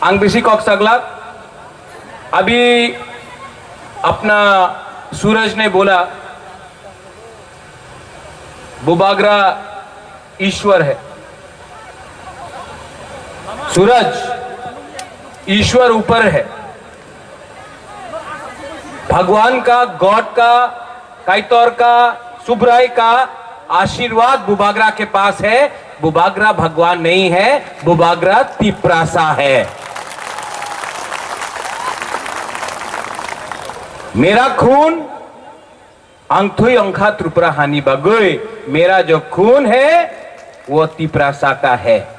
आंगबिसी कॉक्सगला। अभी अपना सूरज ने बोला बुबागरा ईश्वर है। सूरज ईश्वर ऊपर है, भगवान का, गॉड का, काइतौर का, सुब्राई का आशीर्वाद बुबागरा के पास है। बुबागरा भगवान नहीं है, बुबागरा तिप्रासा है। मेरा खून अंगथुई अंखा त्रिपुरा हानि बगोई, मेरा जो खून है वो तिप्रासा का है।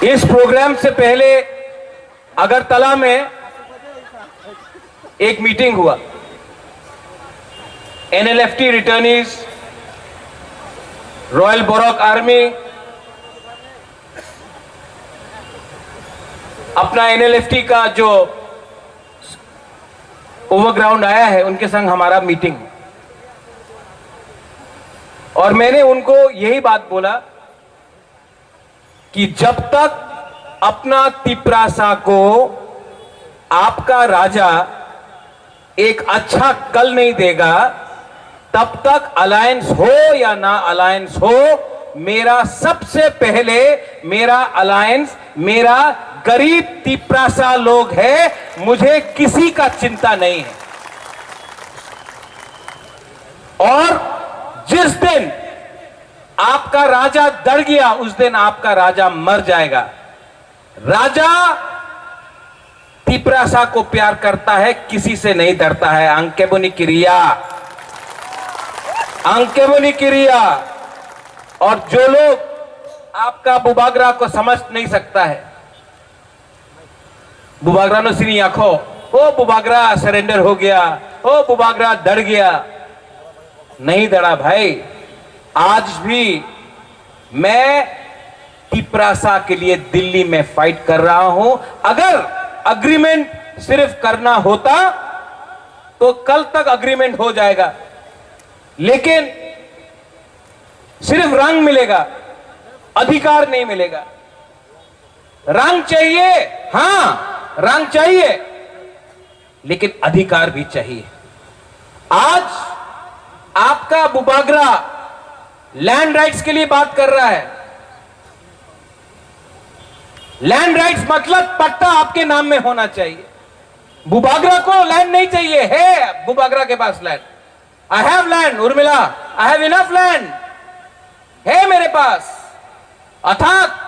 इस प्रोग्राम से पहले अगरतला में एक मीटिंग हुआ। NLFT returnees, royal Borok army, अपना एनएलएफटी का जो ओवरग्राउंड आया है उनके संग हमारा मीटिंग। और मैंने उनको यही बात बोला कि जब तक अपना तिप्रासा को आपका राजा एक अच्छा कल नहीं देगा, तब तक अलायंस हो या ना अलायंस हो, मेरा सबसे पहले मेरा अलायंस मेरा गरीब तिप्रासा लोग है। मुझे किसी का चिंता नहीं है। और जिस दिन आपका राजा डर गया उस दिन आपका राजा मर जाएगा। राजा तिप्रासा को प्यार करता है, किसी से नहीं डरता है। अंकेबुनी क्रिया, अंकेबुनी क्रिया। और जो लोग आपका बुबागरा को समझ नहीं सकता है, बुबागरा नो सिनी आंखो, ओ बुबागरा सरेंडर हो गया, ओ बुबागरा डर गया। नहीं डरा भाई। आज भी मैं तिप्रासा के लिए दिल्ली में फाइट कर रहा हूं। अगर अग्रीमेंट सिर्फ करना होता तो कल तक अग्रीमेंट हो जाएगा, लेकिन सिर्फ रंग मिलेगा, अधिकार नहीं मिलेगा। रंग चाहिए, हां रंग चाहिए, लेकिन अधिकार भी चाहिए। आज आपका बुबागरा लैंड राइट्स के लिए बात कर रहा है। लैंड राइट्स मतलब पट्टा आपके नाम में होना चाहिए। बुबागरा को लैंड नहीं चाहिए, है बुबागरा के पास land. I have land Urmila, I have enough land है मेरे पास। अर्थात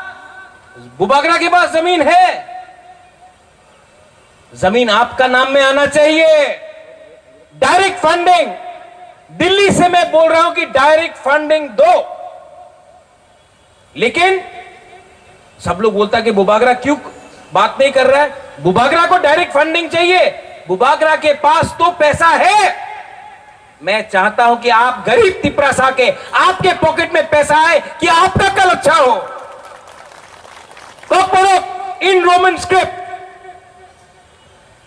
बुबागरा के पास जमीन है। जमीन आपका नाम में आना चाहिए। डायरेक्ट फंडिंग, दिल्ली से मैं बोल रहा हूं कि डायरेक्ट फंडिंग दो। लेकिन सब लोग बोलता कि बुबागरा क्यों बात नहीं कर रहा है। बुबागरा को डायरेक्ट फंडिंग चाहिए। बुबागरा के पास तो पैसा है। मैं चाहता हूं कि आप गरीब तिप्रासा के आपके पॉकेट में पैसा आए कि आपका कल अच्छा हो। तो बोलो इन रोमन स्क्रिप्ट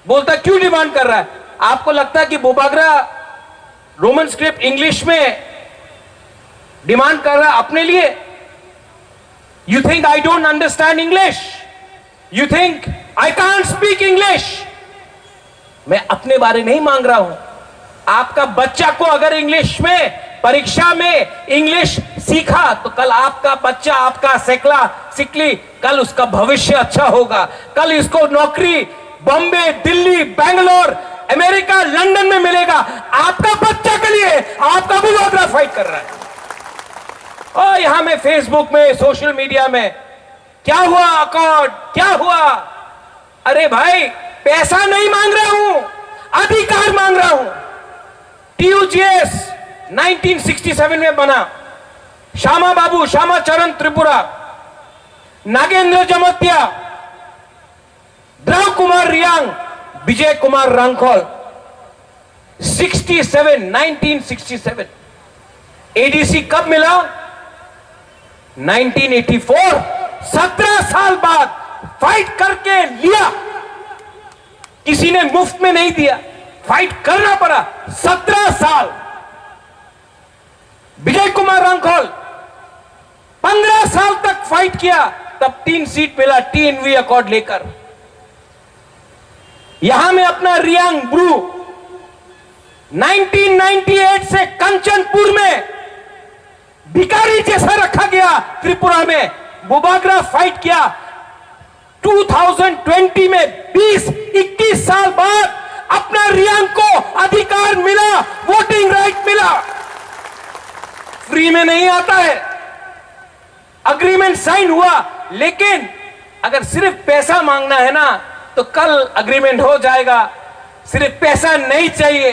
बोलता क्यों डिमांड कर रहा है। आपको लगता है कि बुबागरा रोमन स्क्रिप्ट इंग्लिश में डिमांड कर रहा है अपने लिए? You think I don't understand English? You think I can't speak English? मैं अपने बारे नहीं मांग रहा हूं। आपका बच्चा को अगर इंग्लिश में परीक्षा में इंग्लिश सीखा तो कल आपका बच्चा, आपका सिकली कल उसका भविष्य अच्छा होगा। कल इसको नौकरी बॉम्बे, दिल्ली, बेंगलोर, अमेरिका, लंदन में मिलेगा। आपका बच्चा के लिए आपका बुबागरा फाइट कर रहा है। और यहां में फेसबुक में, सोशल मीडिया में क्या हुआ अकॉर्ड, क्या हुआ? अरे भाई पैसा नहीं मांग रहा हूं, अधिकार मांग रहा हूं। टीयूजीएस 1967 में बना। श्यामा बाबू, श्यामा चरण त्रिपुरा, नागेंद्र जमोतिया, द्रव कुमार रियांग, विजय कुमार रांखोल। 1967 एडीसी कब मिला? 1984। 17 साल बाद फाइट करके लिया। किसी ने मुफ्त में नहीं दिया, फाइट करना पड़ा। 17 साल। विजय कुमार रांखोल 15 साल तक फाइट किया। तब 3 सीट मिला TNV अकॉर्ड लेकर। यहां में अपना रियांग ब्रू 1998 से कंचनपुर में भिखारी जैसा रखा गया। त्रिपुरा में बुबाग्रा फाइट किया। 2020 में 20-21 साल बाद अपना रियांग को अधिकार मिला, वोटिंग राइट मिला। फ्री में नहीं आता है। अग्रीमेंट साइन हुआ, लेकिन अगर सिर्फ पैसा मांगना है ना तो कल अग्रीमेंट हो जाएगा। सिर्फ पैसा नहीं चाहिए,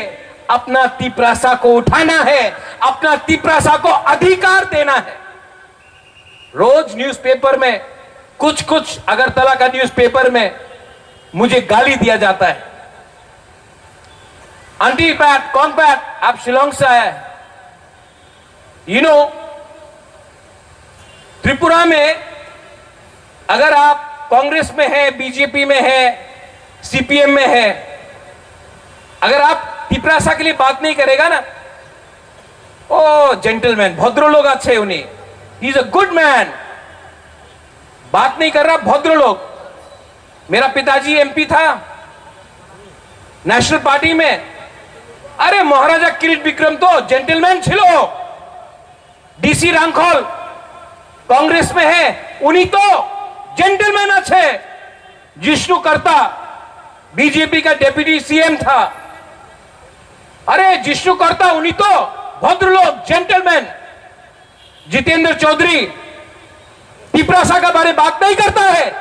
अपना तिपरासा को उठाना है, अपना तिपरासा को अधिकार देना है। रोज न्यूज़पेपर में कुछ अगरतला का न्यूज़पेपर में मुझे गाली दिया जाता है। आंटी पैट, कौन पैट, आप शिलोंग से आया है। यू नो, त्रिपुरा में अगर आप कांग्रेस में है, बीजेपी में है, सीपीएम में है, अगर आप तिपरासा के लिए बात नहीं करेगा ना, ओ जेंटलमैन, भद्र लोग अच्छे उन्हें, he is a good man, बात नहीं कर रहा भद्र लोग। मेरा पिताजी एमपी था नेशनल पार्टी में। अरे महाराजा किरीट विक्रम तो जेंटलमैन छिलो। डीसी रांखोल कांग्रेस में है, उन्हीं तो जेंटलमैन अच्छे। जिष्णु करता बीजेपी का डेप्यूटी सीएम था। अरे जिष्णु करता उन्हीं तो भद्र लोग, जेंटलमैन। जितेंद्र चौधरी तिपरासा का बारे बात नहीं करता है,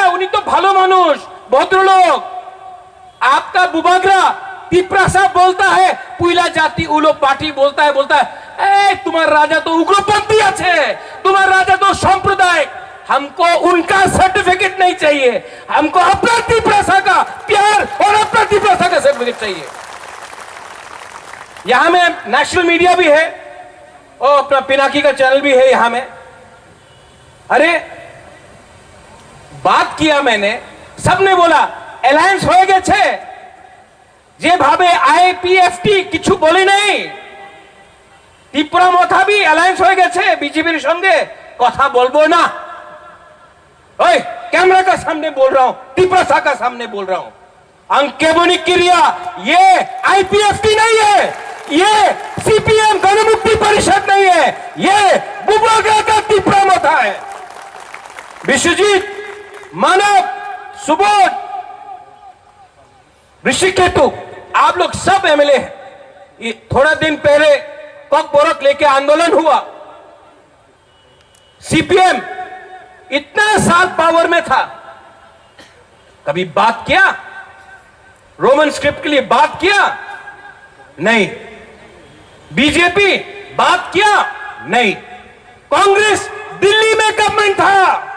उन्हीं तो भालो मानुष, भद्र लोग। आपका बुबाग्रा तिपरासा बोलता है, पुइला जाति उलो पार्टी बोलता है तुम्हारा राजा तो उग्रपंथी अच्छे, तुम्हारा राजा तो सांप्रदायिक। हमको उनका सर्टिफिकेट नहीं चाहिए, हमको अपना तिपरासा का प्यार और अपना तिपरासा का सर्टिफिकेट चाहिए। यहां में नेशनल मीडिया भी है और अपना पिनाकी का चैनल भी है यहां में। अरे बात किया मैंने, सबने बोला अलायंस हो गए छे, जे भावे आईपीएफटी किछु बोली नहीं। त्रिपुरा मथा भी अलायंस हो गए छे बीजेपी संगे, कथा बोलबो ना। ओए कैमरा का सामने बोल रहा हूं, तिपरासा का सामने बोल रहा हूं। अंकेबुनी क्रिया ये आईपीएफटी नहीं है, ये सीपीएम गणमुक्ति परिषद नहीं है, ये बुबाग्रा का तिपरा मथा है। विश्वजीत, मानव, सुबोध, ऋषिकेतु, आप लोग सब एमएलए हैं। थोड़ा दिन पहले कॉक बोरक लेके आंदोलन हुआ। सीपीएम इतना साल पावर में था, कभी बात किया? रोमन स्क्रिप्ट के लिए बात किया? नहीं। बीजेपी बात किया? नहीं। कांग्रेस दिल्ली में गवर्नमेंट था,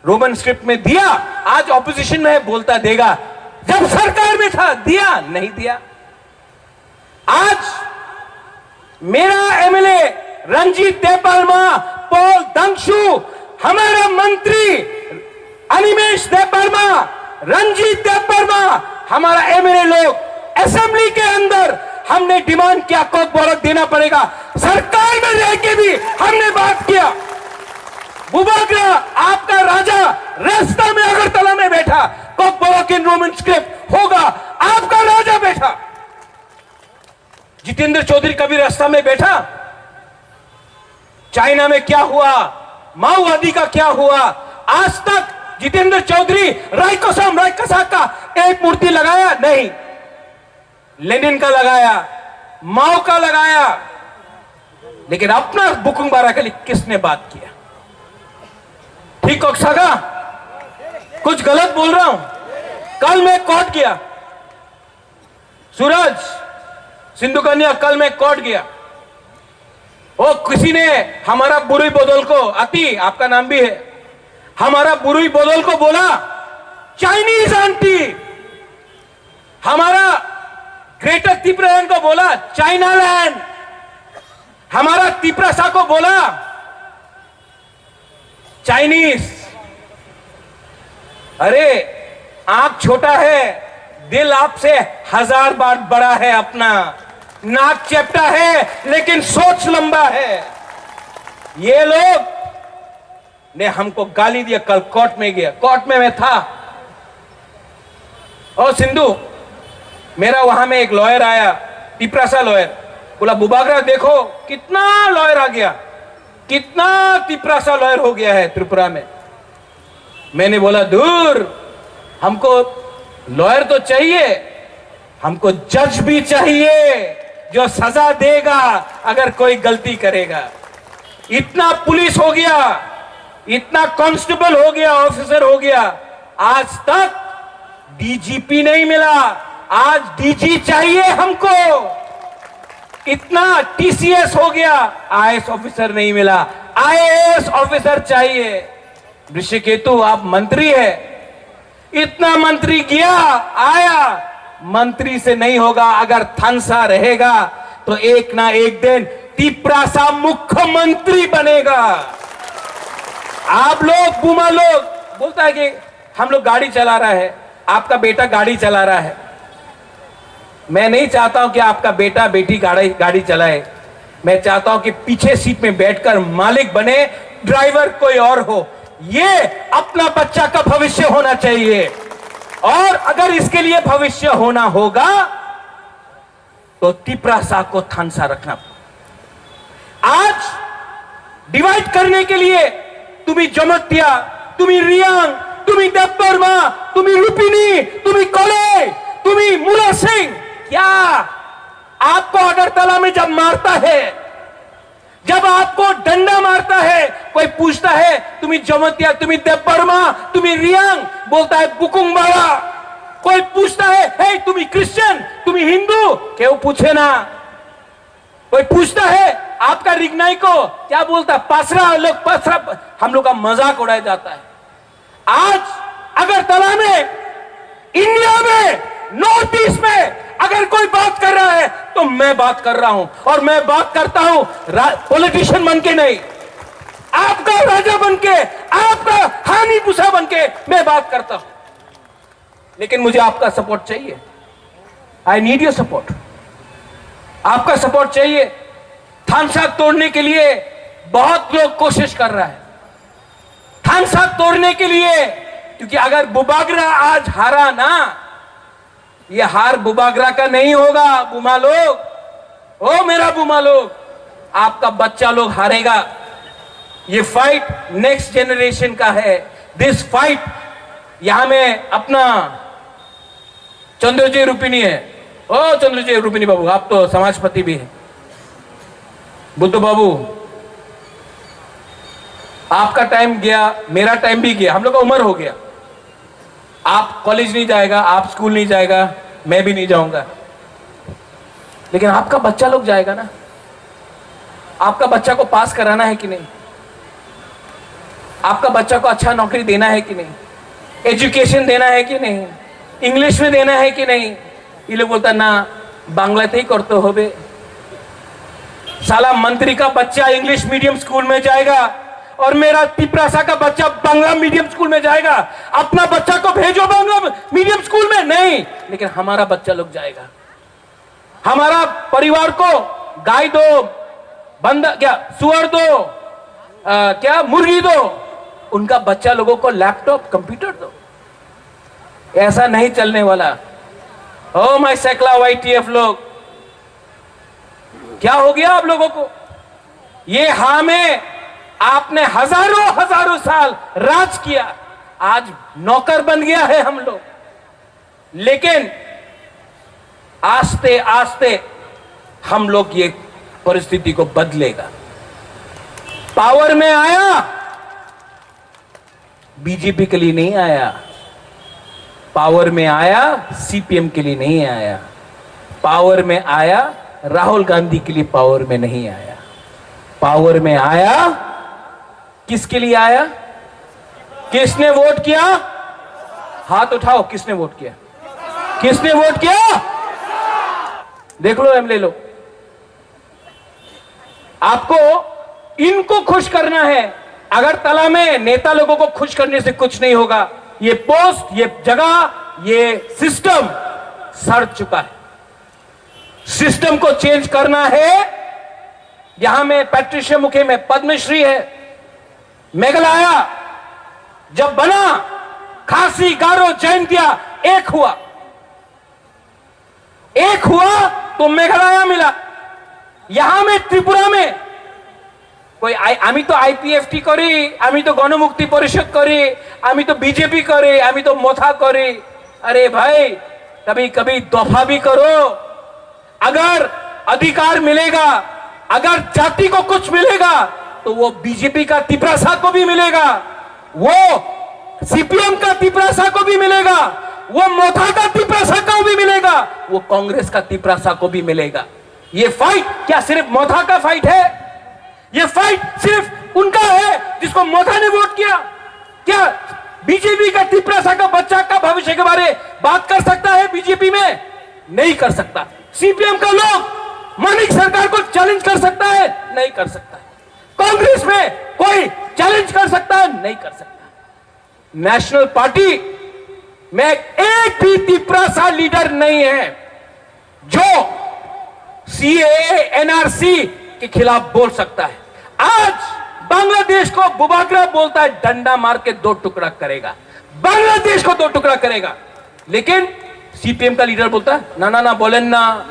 रोमन स्क्रिप्ट में दिया। आज ऑपोजिशन में है, बोलता देगा। जब सरकार में था दिया? नहीं दिया। आज मेरा एमएलए रंजीत देबबर्मा, पॉल दंगशु, हमारा मंत्री अनिमेश देबबर्मा, रंजीत देबबर्मा, हमारा एमएलए लोग असेंबली के अंदर हमने डिमांड किया कॉक बोरक देना पड़ेगा। सरकार में रह के भी हमने बात किया। बुबाग्रा आपका राजा रास्ता में अगरतला में बैठा, कॉक बोरक इन रोमन स्क्रिप्ट होगा, आपका राजा बैठा। जितेंद्र चौधरी कभी रास्ता में बैठा? चाइना में क्या हुआ, माओवादी का क्या हुआ, आज तक जितेंद्र चौधरी रायकसा का एक मूर्ति लगाया? नहीं। लेनिन का लगाया, माओ का लगाया, लेकिन अपना बुकुंबारा के लिए किसने बात किया? ठीक सगा, कुछ गलत बोल रहा हूं? कल मैं कोर्ट गया, सूरज सिंधु कन्या, कल मैं कोर्ट गया। वो किसी ने हमारा बुरुई बदल को, अति आपका नाम भी है, हमारा बुरुई बदल को बोला चाइनीज आंटी, हमारा ग्रेटर तिपरालैंड को बोला चाइना लैंड, हमारा तिपरासा को बोला चाइनीज। अरे आंख छोटा है, दिल आपसे 1000 बार बड़ा है अपना। नाक चपटा है लेकिन सोच लंबा है। ये लोग ने हमको गाली दिया। कल कोर्ट में गया, कोर्ट में मैं था। और सिंधु, मेरा वहां में एक लॉयर आया, तिपरासा लॉयर, बोला बुबागरा देखो कितना लॉयर आ गया, कितना तिपरासा लॉयर हो गया है त्रिपुरा में। मैंने बोला दूर, हमको लॉयर तो चाहिए, हमको जज भी चाहिए जो सजा देगा अगर कोई गलती करेगा। इतना पुलिस हो गया, इतना कांस्टेबल हो गया, ऑफिसर हो गया, आज तक डीजीपी नहीं मिला। आज डीजी चाहिए हमको। इतना टीसीएस हो गया, आईएएस ऑफिसर नहीं मिला, आईएएस ऑफिसर चाहिए। ऋषिकेतु आप मंत्री है, इतना मंत्री गया आया, मंत्री से नहीं होगा। अगर थानसा रहेगा तो एक ना एक दिन तिपरासा मुख्यमंत्री बनेगा। आप लोग बुमा लोग बोलता है कि हम लोग गाड़ी चला रहा है, आपका बेटा गाड़ी चला रहा है। मैं नहीं चाहता हूं कि आपका बेटा बेटी गाड़ी चलाए। मैं चाहता हूं कि पीछे सीट में बैठकर मालिक बने, ड्राइवर कोई और हो। ये अपना बच्चा का भविष्य होना चाहिए। और अगर इसके लिए भविष्य होना होगा तो तिपरासा को थानसा रखना। आज डिवाइड करने के लिए तुम्ही जमत्या, तुम्ही रियांग, तुम्ही देवबर्मा, तुम्ही रुपिनी, तुम्ही कोले, तुम्ही मुला सिंह, क्या आपको अगरतला में जब मारता है, जब आपको डंडा मारता है, कोई पूछता है तुम्ही जमत्या, तुम्ही देवबर्मा, तुम्ही रियांग, बोलता है बुकुंग बाबा। कोई पूछता है हे तुम्ही क्रिश्चियन, तुम्ही हिंदू, क्यों पूछे ना। कोई पूछता है आपका रिगनाई को, क्या बोलता है पासरा, लोग पासरा, हम लोग का मजाक उड़ाया जाता है। आज अगरतला में, इंडिया में, नॉर्थ ईस्ट में अगर कोई बात कर रहा है तो मैं बात कर रहा हूं। और मैं बात करता हूं पॉलिटिशियन बन के नहीं, आपका राजा बन के, आपका हानि पुसा बन के मैं बात करता हूं। लेकिन मुझे आपका सपोर्ट चाहिए। I need your support. आपका सपोर्ट चाहिए। थानसा तोड़ने के लिए बहुत लोग कोशिश कर रहा है, थानसा तोड़ने के लिए। क्योंकि अगर बुबागरा आज हारा ना, ये हार बुबागरा का नहीं होगा। बुमा लोग, ओ मेरा बुमा लोग, आपका बच्चा लोग हारेगा। ये फाइट नेक्स्ट जनरेशन का है। दिस फाइट, यहां में अपना चंद्रजी रूपिनी है। ओ चंद्रजी रूपिनी बाबू, आप तो समाजपति भी हैं। बुद्ध बाबू, आपका टाइम गया, मेरा टाइम भी गया, हम लोग का उम्र हो गया। आप कॉलेज नहीं जाएगा, आप स्कूल नहीं जाएगा, मैं भी नहीं जाऊंगा, लेकिन आपका बच्चा लोग जाएगा ना। आपका बच्चा को पास कराना है कि नहीं? आपका बच्चा को अच्छा नौकरी देना है कि नहीं? एजुकेशन देना है कि नहीं? इंग्लिश में देना है कि नहीं? ये लोग बोलता ना बांग्लाते ही करते हो बे। साला मंत्री का बच्चा इंग्लिश मीडियम स्कूल में जाएगा और मेरा तिपरासा का बच्चा बांग्ला मीडियम स्कूल में जाएगा। अपना बच्चा को भेजो बांग्ला मीडियम स्कूल में नहीं, लेकिन हमारा बच्चा लोग जाएगा। हमारा परिवार को गाय दो, बंदा क्या सुअर दो, क्या मुर्गी दो, उनका बच्चा लोगों को लैपटॉप कंप्यूटर दो। ऐसा नहीं चलने वाला। ओ माय सेकला वाईटीएफ लोग, क्या हो गया आप लोगों को? ये हाँ में आपने हजारों हजारों साल राज किया, आज नौकर बन गया है हम लोग। लेकिन आस्ते आस्ते हम लोग ये परिस्थिति को बदलेगा। पावर में आया, बीजेपी के लिए नहीं आया। पावर में आया, सीपीएम के लिए नहीं आया। पावर में आया, राहुल गांधी के लिए पावर में नहीं आया। पावर में आया, किसके लिए आया? किसने वोट किया? हाथ उठाओ, किसने वोट किया? किसने वोट किया? देख लो, एमएलए लो। आपको इनको खुश करना है। अगरतला में नेता लोगों को खुश करने से कुछ नहीं होगा। ये पोस्ट, ये जगह, ये सिस्टम सड़ चुका है। सिस्टम को चेंज करना है। यहां में पैट्रिशिया मुखे में पद्मश्री है, मेघालय जब बना, खासी, गारो, जैंतिया एक हुआ तो मेघालय मिला। यहां में त्रिपुरा में कोई आमी तो आईपीएफटी करी, आमी तो गणमुक्ति परिषद करी, आमी तो बीजेपी करे, आमी तो मोथा करे। अरे भाई, कभी कभी दफा भी करो। अगर अधिकार मिलेगा, अगर जाति को कुछ मिलेगा तो वो बीजेपी का तिपरासा को भी मिलेगा, वो सीपीएम का तिपरासा को भी मिलेगा, वो मोथा का तिपरासा को भी मिलेगा, वो कांग्रेस का तिपरासा को भी मिलेगा। ये फाइट क्या सिर्फ मोथा का फाइट है? ये फाइट सिर्फ उनका है जिसको मोथा ने वोट किया? क्या बीजेपी का तिपरासा का बच्चा का भविष्य के बारे बात कर सकता है बीजेपी में? नहीं कर सकता। सीपीएम का लोग मानिक सरकार को चैलेंज कर सकता है? नहीं कर सकता। कांग्रेस में कोई चैलेंज कर सकता है? नहीं कर सकता। नेशनल पार्टी में एक भी तिपरासा लीडर नहीं है जो सीएए, एनआरसी के खिलाफ बोल सकता है। आज बांग्लादेश को बुबागरा बोलता है, डंडा मार के 2 टुकड़ा करेगा, बांग्लादेश को 2 टुकड़ा करेगा। लेकिन सीपीएम का लीडर बोलता है ना ना ना बोलें ना,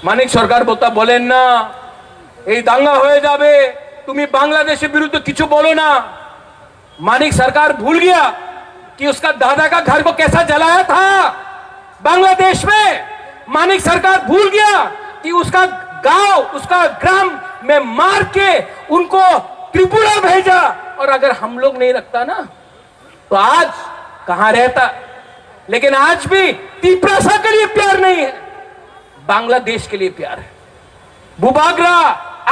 मानिक सरकार बोलता बोलें ना, এই দাঙ্গা হয়ে যাবে, তুমি বাংলাদেশের বিরুদ্ধে কিছু बोलो ना। मानिक सरकार भूल गया कि उसका दादा का घर को कैसा जलाया था बांग्लादेश में। मानिक सरकार भूल गया कि उसका गांव, उसका ग्राम में मार के उनको त्रिपुरा भेजा। और अगर हम लोग नहीं रखता ना तो आज कहां रहता? लेकिन आज भी तिपरासा के लिए प्यार नहीं है, बांग्लादेश के लिए प्यार है। बुबागरा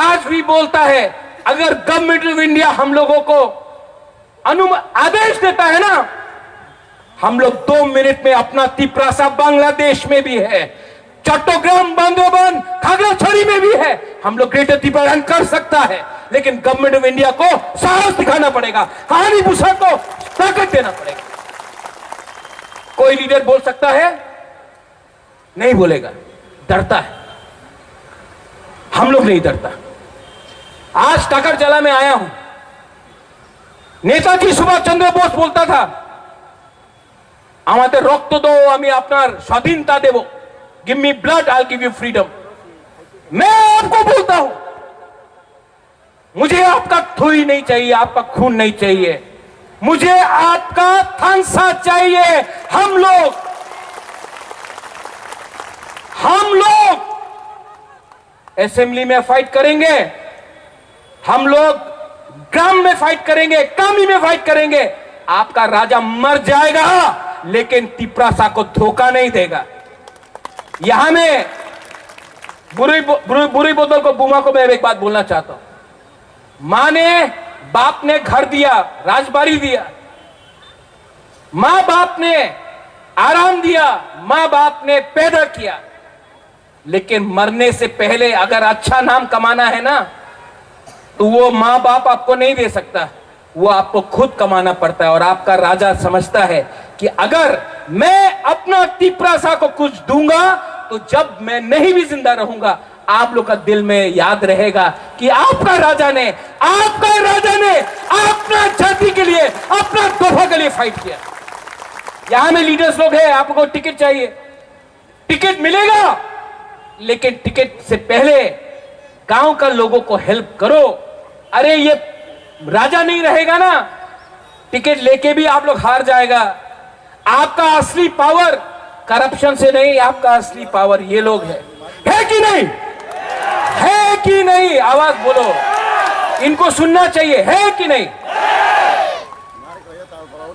आज भी बोलता है अगर गवर्नमेंट ऑफ इंडिया हम लोगों को आदेश देता है ना, हम लोग 2 मिनट में अपना तिपरासा बांग्लादेश में भी है, चट्टग्राम, बांदरबान, खागड़ाछड़ी में भी है, हम लोग ग्रेटर तिब्बत कर सकता है। लेकिन गवर्नमेंट ऑफ इंडिया को साहस दिखाना पड़ेगा, हानी भूसा को ताकत देना पड़ेगा। कोई लीडर बोल सकता है? नहीं बोलेगा, डरता है। हम लोग नहीं डरता। आज टाकरजला में आया हूं, नेताजी सुभाष चंद्र बोस बोलता था আমাদের রক্ত দাও আমি আপনার স্বাধীনতা দেব, give me blood I give you freedom. मैं आपको बोलता हूं मुझे आपका थुई नहीं चाहिए, आपका खून नहीं चाहिए, मुझे आपका थांसा चाहिए। हम लोग असेंबली में फाइट करेंगे, हम लोग ग्राम में फाइट करेंगे, कामी में फाइट करेंगे। आपका राजा मर जाएगा लेकिन तिपरासा को धोखा नहीं देगा। यहां में बुरी बोतल को बुमा को मैं एक बात बोलना चाहता हूं। मां ने, बाप ने घर दिया, राजबाड़ी दिया, मां बाप ने आराम दिया, मां बाप ने पैदा किया, लेकिन मरने से पहले अगर अच्छा नाम कमाना है ना तो वो मां बाप आपको नहीं दे सकता, वो आपको खुद कमाना पड़ता है। और आपका राजा समझता है कि अगर मैं अपना तिपरासा को कुछ दूंगा तो जब मैं नहीं भी जिंदा रहूंगा आप लोग का दिल में याद रहेगा कि आपका राजा ने अपना जाति के लिए, अपना तोहफा के लिए फाइट किया। यहां में लीडर्स लोग हैं, आपको टिकट चाहिए, टिकट मिलेगा, लेकिन टिकट से पहले गांव का लोगों को हेल्प करो। अरे ये राजा नहीं रहेगा ना, टिकट लेके भी आप लोग हार जाएगा। आपका असली पावर करप्शन से नहीं, आपका असली पावर ये लोग है कि नहीं? है कि नहीं? आवाज बोलो, इनको सुनना चाहिए, है कि नहीं?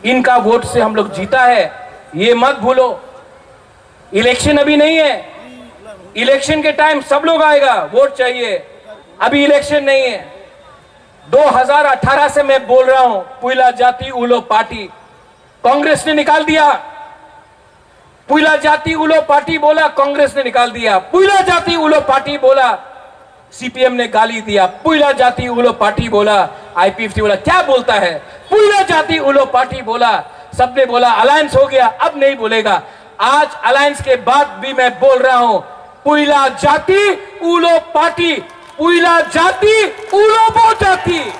इनका वोट से हम लोग जीता है, ये मत भूलो। इलेक्शन अभी नहीं है, इलेक्शन के टाइम सब लोग आएगा, वोट चाहिए। अभी इलेक्शन नहीं है। 2018 से मैं बोल रहा हूं, पुइला जाति उलो पार्टी कांग्रेस ने निकाल दिया। पुइला जाति उलो पार्टी बोला, कांग्रेस ने निकाल दिया। पुइला जाति उलो पार्टी बोला, सीपीएम ने गाली दिया। पुइला जाति उलो पार्टी बोला, आईपीएफटी बोला। क्या बोलता है? पुइला जाति उलो पार्टी बोला, सबने बोला अलायंस हो गया, अब नहीं बोलेगा। आज अलायंस के बाद भी मैं बोल रहा हूं, पुइला जाति उलो पार्टी, पुइला जाति उलो बो जाति।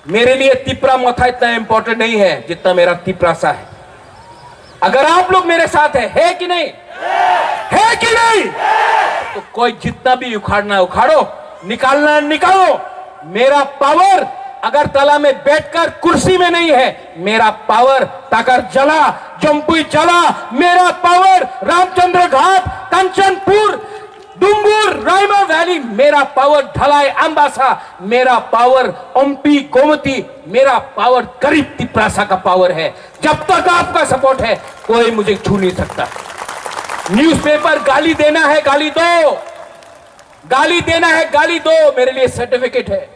मेरे लिए तिपरा मथा इतना इंपॉर्टेंट नहीं है जितना मेरा तिपरासा है। अगर आप लोग मेरे साथ है कि नहीं? है कि नहीं? तो कोई जितना भी उखाड़ना उखाड़ो, निकालना निकालो। मेरा पावर अगरतला में बैठकर कुर्सी में नहीं है, मेरा पावर ताकर जला, जम्पुई जला, मेरा पावर रामचंद्र घाट, कंचनपुर, डुंगुर, रायमा वैली, मेरा पावर ढलाई अंबासा, मेरा पावर ओम्पी गोमती, मेरा पावर करीब तिपरासा का पावर है। जब तक आपका सपोर्ट है कोई मुझे छू नहीं सकता। न्यूज़पेपर गाली देना है गाली दो, गाली देना है गाली दो, मेरे लिए सर्टिफिकेट है,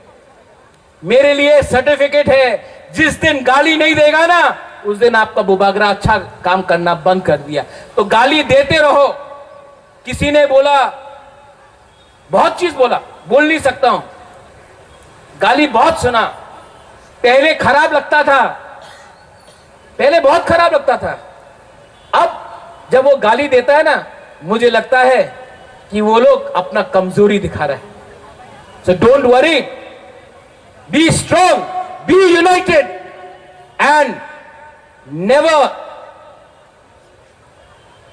मेरे लिए सर्टिफिकेट है। जिस दिन गाली नहीं देगा ना उस दिन आपका बुबागरा अच्छा काम करना बंद कर दिया। तो गाली देते रहो। किसी ने बोला, बहुत चीज बोला, बोल नहीं सकता हूं, गाली बहुत सुना, पहले खराब लगता था, पहले बहुत खराब लगता था। अब जब वो गाली देता है ना मुझे लगता है कि वो लोग अपना कमजोरी दिखा रहे हैं। So don't worry, be strong, be united and never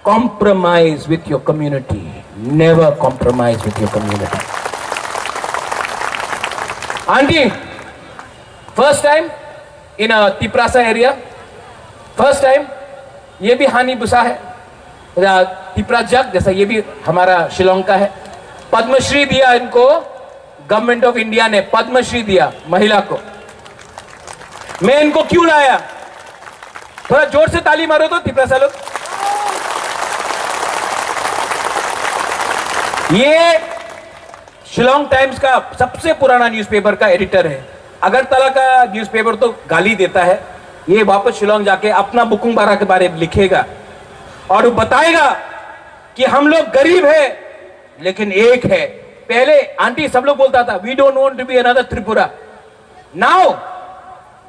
compromise with your community. Never compromise with your community. Auntie, first time in a Tiprasa area, first time, ये भी हानि बुसा है, तिपरा जग जैसा ये भी हमारा शिलोंग का है। पद्मश्री दिया इनको, गवर्नमेंट ऑफ इंडिया ने पद्मश्री दिया महिला को। मैं इनको क्यों लाया? थोड़ा जोर से ताली मारो तो तिपरासा लोग। ये शिलोंग टाइम्स का सबसे पुराना न्यूज़पेपर का एडिटर है। अगरतला का न्यूज़पेपर तो गाली देता है, ये वापस शिलोंग जाके अपना बुकुंग बारा के बारे में लिखेगा और बताएगा कि हम लोग गरीब है लेकिन एक है। पहले आंटी सब लोग बोलता था we don't want to be another Tripura. Now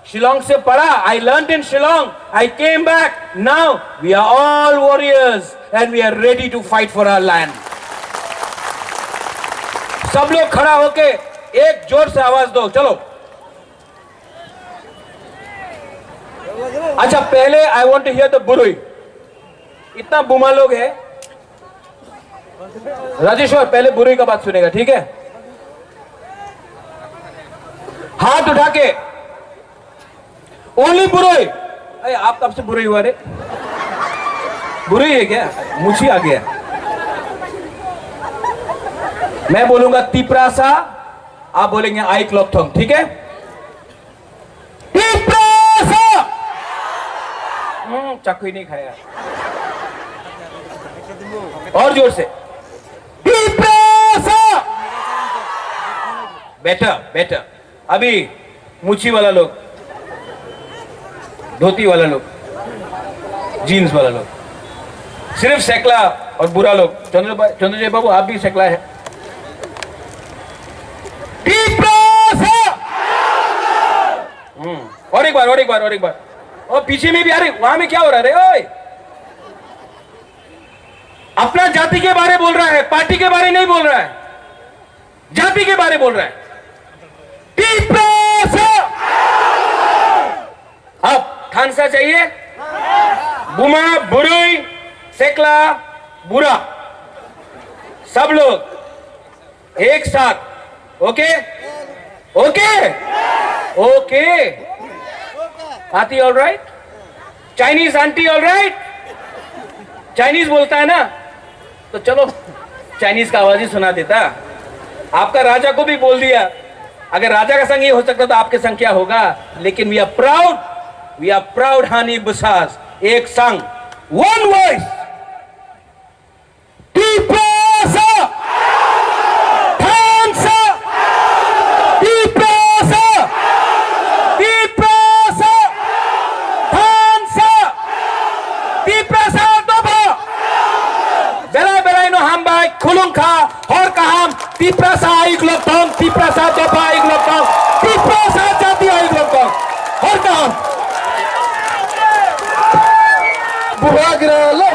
Shillong से पढ़ा, I learn in Shillong, I came back, now we are all warriors and we are ready to fight for our land. सब लोग खड़ा होके एक जोर से आवाज दो, चलो। अच्छा पहले I want to hear the बुरुई। इतना बुमा लोग है, राजेश्वर पहले बुरुई का बात सुनेगा, ठीक है? हाथ उठा के ओनली बुरुई। अरे आप कब से बुरुई हुआ रे? बुरुई है क्या? मुझी आ गया। मैं बोलूंगा तिपरासा, आप बोलेंगे आई क्लॉकथोंग, ठीक है? तिपरासा। चाकू ही नहीं खाया, और जोर से तिपरासा। Better better. अभी मुछी वाला लोग, धोती वाला लोग, जीन्स वाला लोग, सिर्फ सेकला और बुरा लोग। चंद्रजय बाबू आप भी सेकला है। और एक बार और एक बार और एक बार। और पीछे में भी, अरे वहां में क्या हो रहा है? ओए अपना जाति के बारे बोल रहा है, पार्टी के बारे नहीं बोल रहा है, जाति के बारे बोल रहा है। अब थानसा चाहिए, बुमा, बुरुई, सेकला, बुरा, सब लोग एक साथ। Okay okay okay. आती all right? Chinese aunty all right? Chinese बोलता है ना, तो चलो चाइनीज का आवाज ही सुना देता। आपका राजा को भी बोल दिया, अगर राजा का संग ये हो सकता तो आपके संग क्या होगा? लेकिन वी आर प्राउड हानि बुसास। एक संग, वन वॉइस, तिपरासा, थानसा, तिपरासा, तिपरासा, थानसा, तिपरासा दोबा, बेला बेला नो हम बाय खुलुंग खा और कहाम तिपरासा आई ग्लोबटोंग, तिपरासा दोबा आई ग्लोबटोंग, तिपरासा जाति आई ग्लोबटोंग और कहाम बुबागरा लो।